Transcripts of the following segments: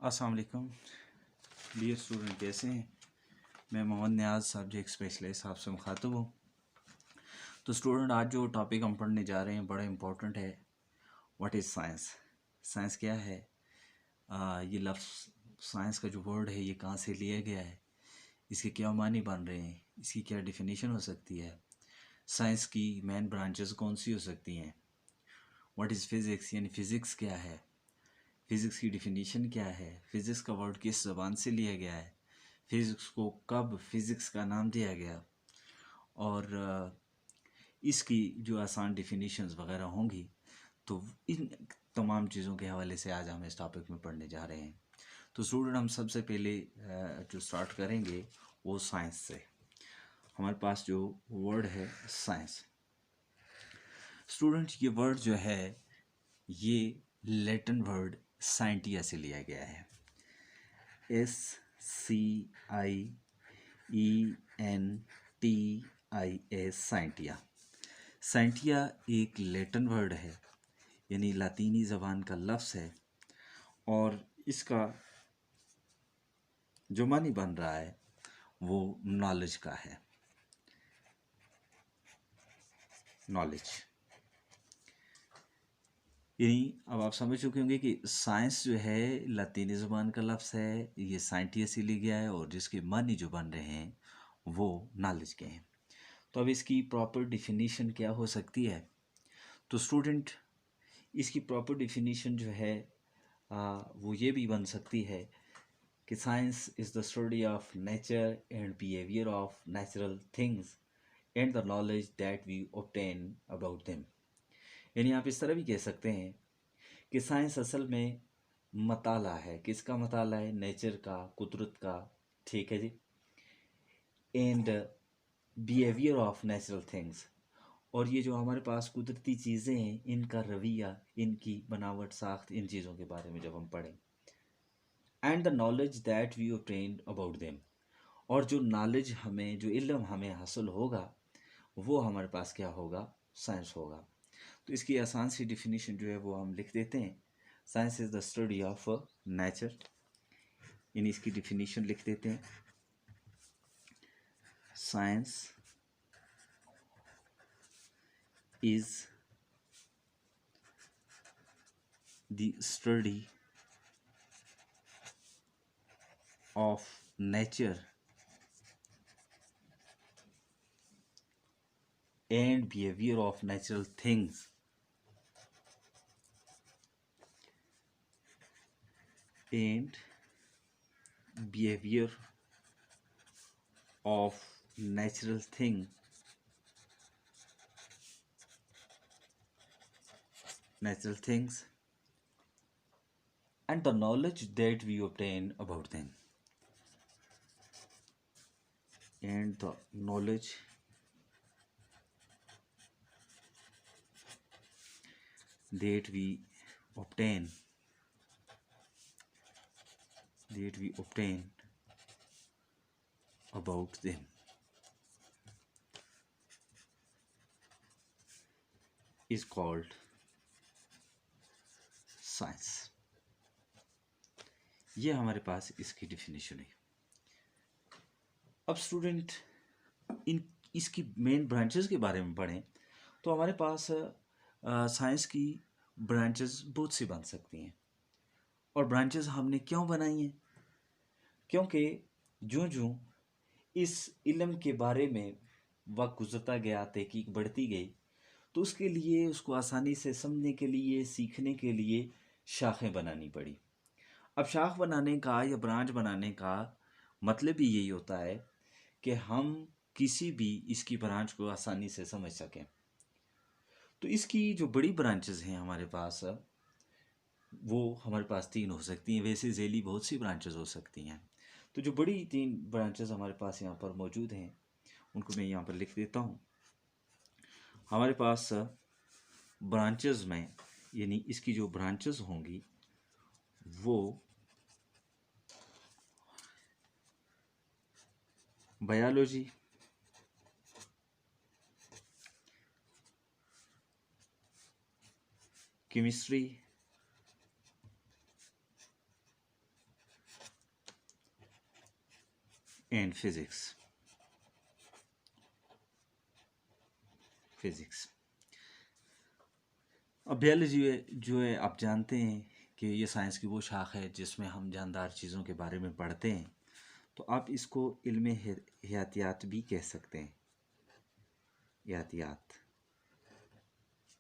अस्सलाम वालेकुम dear student, कैसे हैं। मैं मोहम्मद नियाज़ सब्जेक्ट स्पेशलिस्ट आपसे मुखातब हूँ। तो स्टूडेंट, आज जो टॉपिक हम पढ़ने जा रहे हैं बड़ा इम्पोर्टेंट है। What is science. साइंस क्या है। ये लफ्ज़ साइंस का जो वर्ड है ये कहाँ से लिया गया है, इसके क्या मानी बन रहे हैं, इसकी क्या डिफिनीशन हो सकती है, साइंस की मेन ब्रांचेस कौन सी हो सकती हैं। व्हाट इज़ फ़िज़िक्स, यानी फ़िज़िक्स क्या है, फ़िज़िक्स की डिफिनीशन क्या है, फ़िज़िक्स का वर्ड किस ज़बान से लिया गया है, फ़िज़िक्स को कब फ़िज़िक्स का नाम दिया गया, और इसकी जो आसान डिफिनीशंस वगैरह होंगी। तो इन तमाम चीज़ों के हवाले से आज हम इस टॉपिक में पढ़ने जा रहे हैं। तो स्टूडेंट, हम सबसे पहले जो स्टार्ट करेंगे वो साइंस से। हमारे पास जो वर्ड है साइंस, स्टूडेंट ये वर्ड जो है ये लैटिन वर्ड साइंटिया से लिया गया है। SCIENTIA, scientia. साइंटिया एक लैटिन वर्ड है, यानी लातीनी ज़बान का लफ्ज़ है, और इसका जो मानी बन रहा है वो नॉलेज का है। नॉलेज यानी अब आप समझ चुके होंगे कि साइंस जो है लातीनी ज़बान का लफ्ज़ है, ये साइंटिया से लिया गया है, और जिसके मानी जो बन रहे हैं वो नॉलेज के हैं। तो अब इसकी प्रॉपर डिफिनीशन क्या हो सकती है। तो स्टूडेंट, इसकी प्रॉपर डिफिनीशन जो है वो ये भी बन सकती है कि science is the study of nature and behaviour of natural things and the knowledge that we obtain about them. यानी आप इस तरह भी कह सकते हैं कि साइंस असल में मताला है। किसका मताला है? नेचर का, कुदरत का, ठीक है जी। And behaviour of natural things, और ये जो हमारे पास कुदरती चीज़ें हैं इनका रवैया, इनकी बनावट, साख्त, इन चीज़ों के बारे में जब हम पढ़ें। And the knowledge that we obtain about them, और जो नॉलेज हमें, जो इल्म हमें हासिल होगा वो हमारे पास क्या होगा? साइंस होगा। तो इसकी आसान सी डिफिनीशन जो है वो हम लिख देते हैं। Science is the study of nature, यानी इसकी डिफिनीशन लिख देते हैं। Science is the study of nature and behavior of natural things and behavior of natural things and the knowledge that we obtain about them, and the knowledge that we obtain about them is called science। ये हमारे पास इसकी definition है। अब student, इन इसकी main branches के बारे में पढ़ें तो हमारे पास साइंस की ब्रांचेस बहुत सी बन सकती हैं। और ब्रांचेस हमने क्यों बनाई हैं? क्योंकि जो जो इस इल्म के बारे में वक्त गुजरता गया, तहकीक बढ़ती गई, तो उसके लिए, उसको आसानी से समझने के लिए, सीखने के लिए शाखें बनानी पड़ी। अब शाख बनाने का या ब्रांच बनाने का मतलब ही यही होता है कि हम किसी भी इसकी ब्रांच को आसानी से समझ सकें। तो इसकी जो बड़ी ब्रांचेस हैं हमारे पास, वो हमारे पास 3 हो सकती हैं। वैसे झेली बहुत सी ब्रांचेस हो सकती हैं। तो जो बड़ी 3 ब्रांचेस हमारे पास यहाँ पर मौजूद हैं उनको मैं यहाँ पर लिख देता हूँ। हमारे पास ब्रांचेस में, यानी इसकी जो ब्रांचेस होंगी वो बायोलॉजी, केमिस्ट्री, एंड फिजिक्स। अब बायोलॉजी जो है आप जानते हैं कि ये साइंस की वो शाख है जिसमें हम जानदार चीज़ों के बारे में पढ़ते हैं। तो आप इसको इल्म हयातियात भी कह सकते हैं, हयातियात,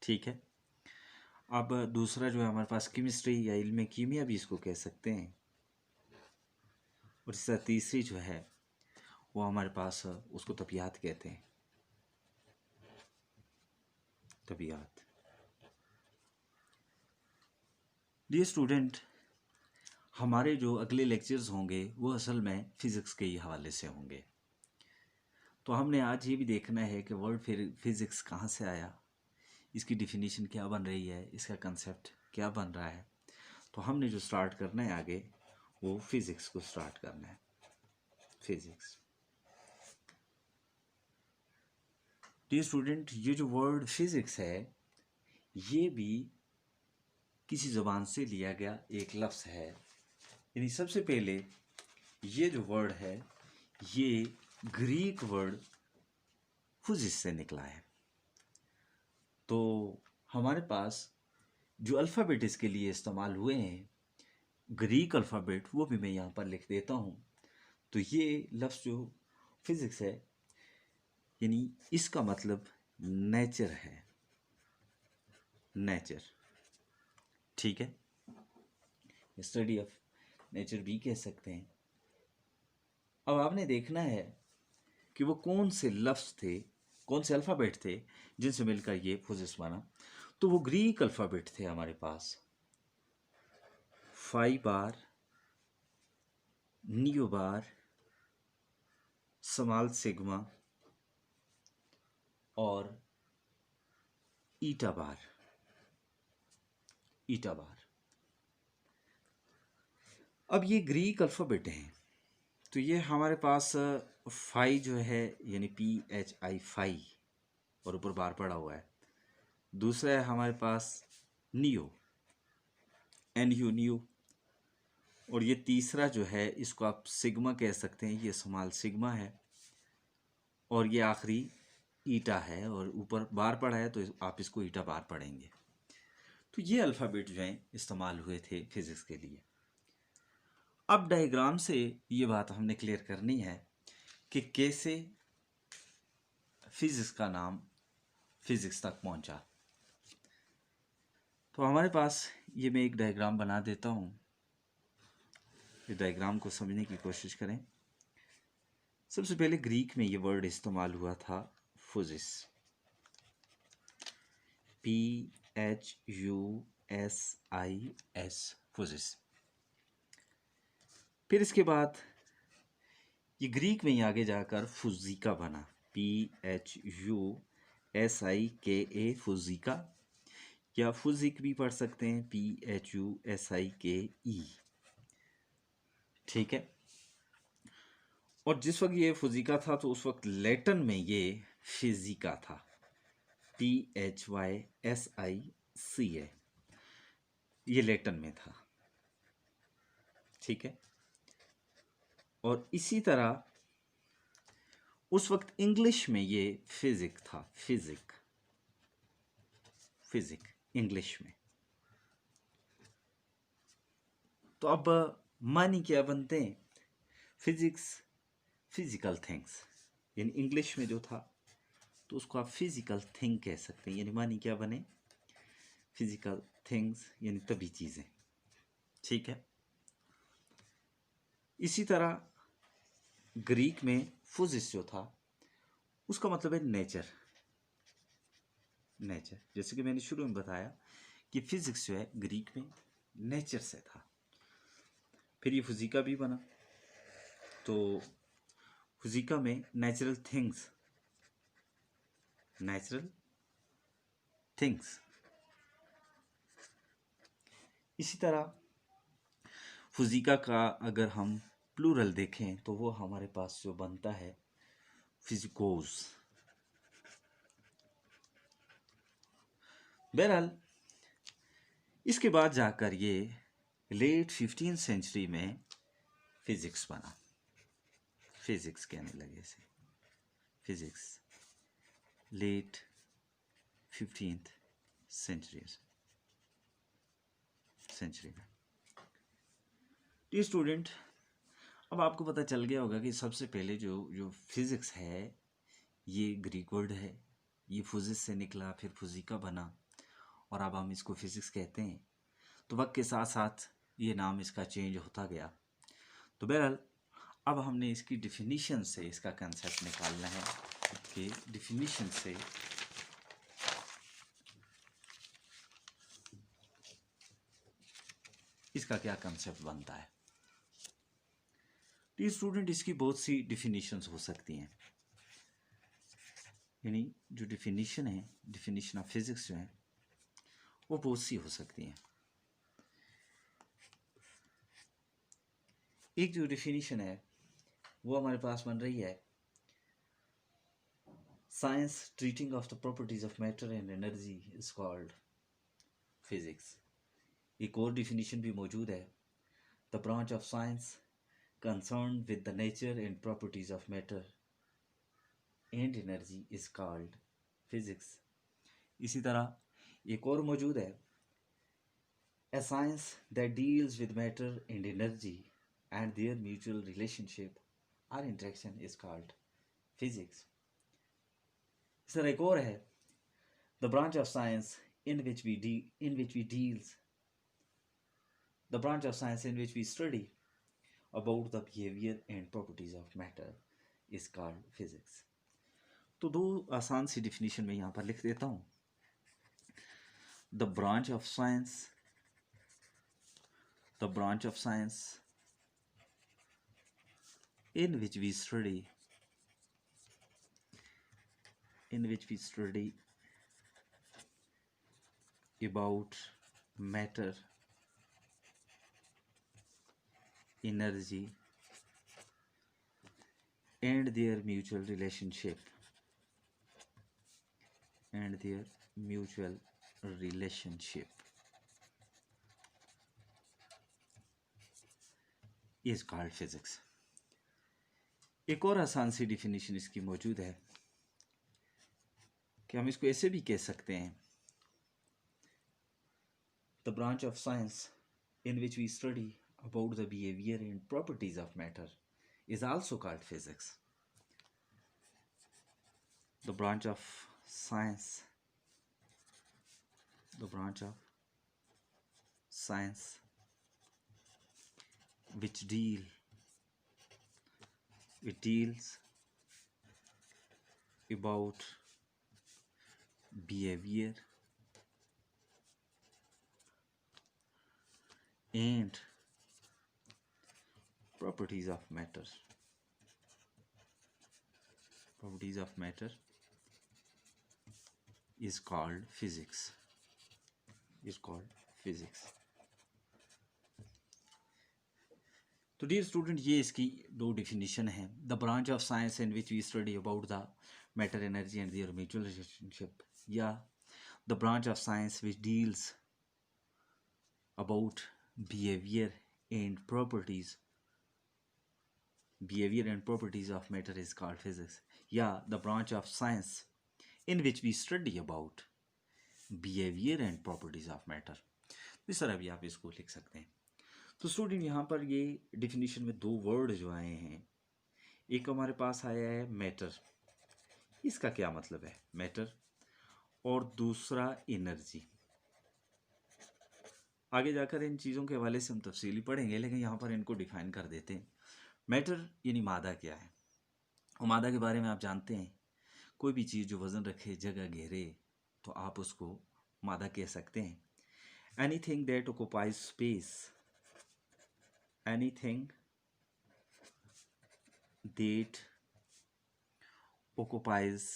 ठीक है। अब दूसरा जो है हमारे पास केमिस्ट्री या इल्म कीमिया भी इसको कह सकते हैं। और इस तरह तीसरी जो है वो हमारे पास उसको तबियात कहते हैं, तबियात। डियर स्टूडेंट, हमारे जो अगले लेक्चर्स होंगे वो असल में फ़िज़िक्स के ही हवाले से होंगे। तो हमने आज ये भी देखना है कि वर्ड फिज़िक्स कहाँ से आया, इसकी डिफिनीशन क्या बन रही है, इसका कंसेप्ट क्या बन रहा है। तो हमने जो स्टार्ट करना है आगे वो फिज़िक्स को स्टार्ट करना है, फिज़िक्स। डियर स्टूडेंट, ये जो वर्ड फिज़िक्स है ये भी किसी ज़बान से लिया गया एक लफ्ज़ है। यानी सबसे पहले ये जो वर्ड है ये ग्रीक वर्ड फुजिस से निकला है। तो हमारे पास जो अल्फ़ाबेट इसके लिए इस्तेमाल हुए हैं, ग्रीक अल्फ़ाबेट, वो भी मैं यहाँ पर लिख देता हूँ। तो ये लफ्ज़ जो फिज़िक्स है यानी इसका मतलब नेचर है, नेचर, ठीक है। स्टडी ऑफ नेचर भी कह सकते हैं। अब आपने देखना है कि वो कौन से लफ्ज़ थे, कौन से अल्फ़ाबेट थे जिनसे मिलकर ये फिज़िक्स बना। तो वो ग्रीक अल्फ़ाबेट थे हमारे पास, फाई बार, नियो बार, स्मॉल सिग्मा और ईटा बार, ईटा बार। अब ये ग्रीक अल्फ़ाबेट हैं। तो ये हमारे पास फाई जो है यानी PHI फाई और ऊपर बार पड़ा हुआ है। दूसरा है हमारे पास नियो, NU नियो। और ये तीसरा जो है इसको आप सिग्मा कह सकते हैं, ये स्मॉल सिग्मा है। और ये आखिरी ईटा है और ऊपर बार पड़ा है तो आप इसको ईटा बार पढ़ेंगे। तो ये अल्फ़ाबेट जो हैं इस्तेमाल हुए थे फिज़िक्स के लिए। अब डायग्राम से ये बात हमने क्लियर करनी है कि कैसे फिज़िक्स का नाम फिज़िक्स तक पहुंचा। तो हमारे पास ये मैं एक डायग्राम बना देता हूँ। इस डायग्राम को समझने की कोशिश करें। सबसे पहले ग्रीक में ये वर्ड इस्तेमाल हुआ था फुजिस, PHUSIS, फुजिस। फिर इसके बाद ये ग्रीक में ही आगे जाकर फुजिका बना, PHUSIKA, फुजिका, या फुजिक भी पढ़ सकते हैं, PHUSIKE, ठीक है। और जिस वक्त ये फुजिका था तो उस वक्त लैटिन में ये फिजिका था, PHYSICA, ये लैटिन में था, ठीक है। और इसी तरह उस वक्त इंग्लिश में ये फिजिक था, फिजिक, फिजिक इंग्लिश में। तो अब मानी क्या बनते हैं, फिजिक्स, फिजिकल थिंग्स, यानी इंग्लिश में जो था तो उसको आप फिजिकल थिंग कह सकते हैं। यानी मानी क्या बने, फिजिकल थिंग्स यानी तभी चीज़ें, ठीक है। इसी तरह ग्रीक में फुजिस जो था उसका मतलब है नेचर, नेचर। जैसे कि मैंने शुरू में बताया कि फिजिक्स जो है ग्रीक में नेचर से था। फिर ये फिजिका भी बना, तो फिजिका में नेचुरल थिंग्स, नेचुरल थिंग्स। इसी तरह फिजिका का अगर हम प्लूरल देखें तो वो हमारे पास जो बनता है फिजिकोज। बहरहाल इसके बाद जाकर ये लेट 15th सेंचुरी में फिजिक्स बना। फिजिक्स कहने लगे इसे, फिजिक्स, लेट 15th सेंचुरी में। स्टूडेंट, अब आपको पता चल गया होगा कि सबसे पहले जो फिजिक्स है ये ग्रीक वर्ड है, ये फुजिस से निकला, फिर फुजिका बना और अब हम इसको फिजिक्स कहते हैं। तो वक्त के साथ साथ ये नाम इसका चेंज होता गया। तो बहरहाल अब हमने इसकी डिफिनीशन से इसका कंसेप्ट निकालना है कि डिफिनीशन से इसका क्या कंसेप्ट बनता है। तो स्टूडेंट, इसकी बहुत सी डिफिनीशंस हो सकती हैं, यानी जो डिफिनीशन है, डिफिनीशन ऑफ फिजिक्स जो है वो बहुत सी हो सकती हैं। एक जो डिफिनीशन है वो हमारे पास बन रही है, science treating of the properties of matter and energy is called physics. एक और डिफिनीशन भी मौजूद है, the branch of science concerned with the nature and properties of matter and energy is called physics। इसी तरह एक और मौजूद है, a science that deals with matter and energy and their mutual relationship or interaction is called physics। इस तरह एक और है, the branch of science in which we study about the behavior and properties of matter is called physics। तो दो आसान सी definition में यहाँ पर लिख देता हूँ, the branch of science in which we study about matter, energy and their mutual relationship is called physics। एक और आसान सी डिफिनीशन इसकी मौजूद है कि हम इसको ऐसे भी कह सकते हैं, the branch of science in which we study about the behavior and properties of matter is also called physics। The branch of science which deals about behavior and properties of matter is called physics। तो dear student, ये इसकी दो definition है, the branch of science in which we study about the matter, energy and their mutual relationship, या the branch of science which deals about behavior and properties of matter is called physics, या the branch of science in which we study about behavior and properties of matter। इस तरह भी आप इसको लिख सकते हैं। तो स्टूडेंट, यहाँ पर ये डिफिनीशन में दो वर्ड जो आए हैं, एक हमारे पास आया है मैटर, इसका क्या मतलब है मैटर, और दूसरा एनर्जी। आगे जाकर इन चीज़ों के हवाले से हम तफसीली पढ़ेंगे, लेकिन यहाँ पर इनको डिफाइन कर देते हैं। मैटर यानी मादा क्या है, और मादा के बारे में आप जानते हैं, कोई भी चीज़ जो वज़न रखे, जगह घेरे, तो आप उसको मादा कह सकते हैं। Anything that occupies space, anything that occupies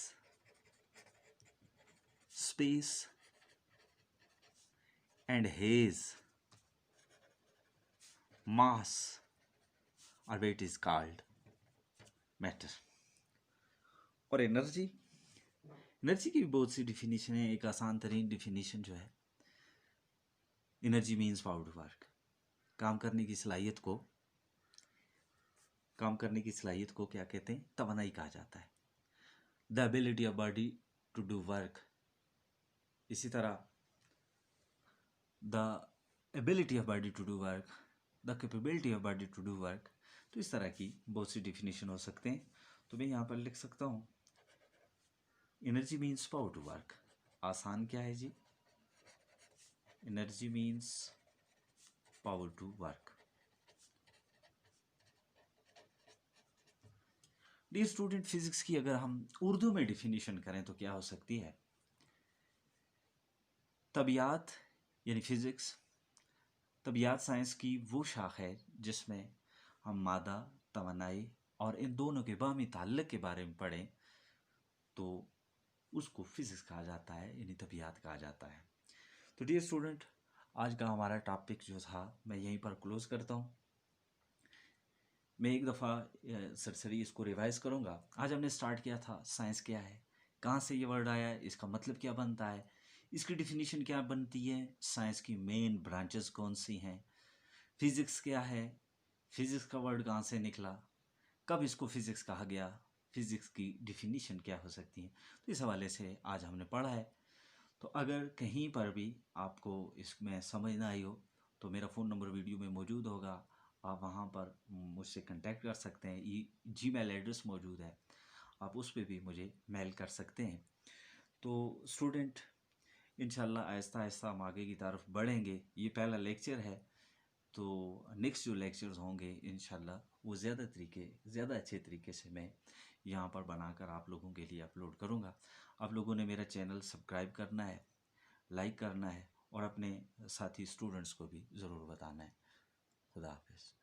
space and has mass or weight is called matter। और एनर्जी की भी बहुत सी डिफिनीशन है। एक आसान तरीन डिफिनीशन जो है, energy means power to work, काम करने की सलाहियत को काम करने की सलाहियत को क्या कहते हैं? तवानाई कहा जाता है। The ability of body to do work. इसी तरह the ability of body to do work, the capability of body to do work. तो इस तरह की बहुत सी डिफिनीशन हो सकते हैं। तो मैं यहाँ पर लिख सकता हूँ energy means power to work. आसान क्या है जी? Energy means power to work. Dear student, physics की अगर हम उर्दू में डिफिनीशन करें तो क्या हो सकती है? तबियात यानी फिजिक्स, तबियात साइंस की वो शाख है जिसमें हम मादा, तवानाई और इन दोनों के बाहमी ताल्लुक के बारे में पढ़ें तो उसको फिजिक्स कहा जाता है, यानी तबियात कहा जाता है। तो डियर स्टूडेंट, आज का हमारा टॉपिक जो था मैं यहीं पर क्लोज करता हूँ। मैं एक दफ़ा सरसरी इसको रिवाइज करूँगा। आज हमने स्टार्ट किया था साइंस क्या है, कहाँ से ये वर्ड आया, इसका मतलब क्या बनता है, इसकी डिफिनीशन क्या बनती है, साइंस की मेन ब्रांचेस कौन सी हैं, फिज़िक्स क्या है, फिज़िक्स का वर्ड कहाँ से निकला, कब इसको फिज़िक्स कहा गया, फिज़िक्स की डिफिनीशन क्या हो सकती है। तो इस हवाले से आज हमने पढ़ा है। तो अगर कहीं पर भी आपको इसमें समझ ना आई हो तो मेरा फ़ोन नंबर वीडियो में मौजूद होगा, आप वहाँ पर मुझसे कांटेक्ट कर सकते हैं। ये जीमेल एड्रेस मौजूद है, आप उस पर भी मुझे मेल कर सकते हैं। तो स्टूडेंट, इंशाल्लाह आहिस्ता आहिस्ता हम आगे की तरफ बढ़ेंगे। ये पहला लेक्चर है, तो नेक्स्ट जो लेक्चर्स होंगे इंशाल्लाह वो ज़्यादा अच्छे तरीके से मैं यहाँ पर बनाकर आप लोगों के लिए अपलोड करूँगा। आप लोगों ने मेरा चैनल सब्सक्राइब करना है, लाइक करना है और अपने साथी स्टूडेंट्स को भी ज़रूर बताना है। खुदा हाफिज़।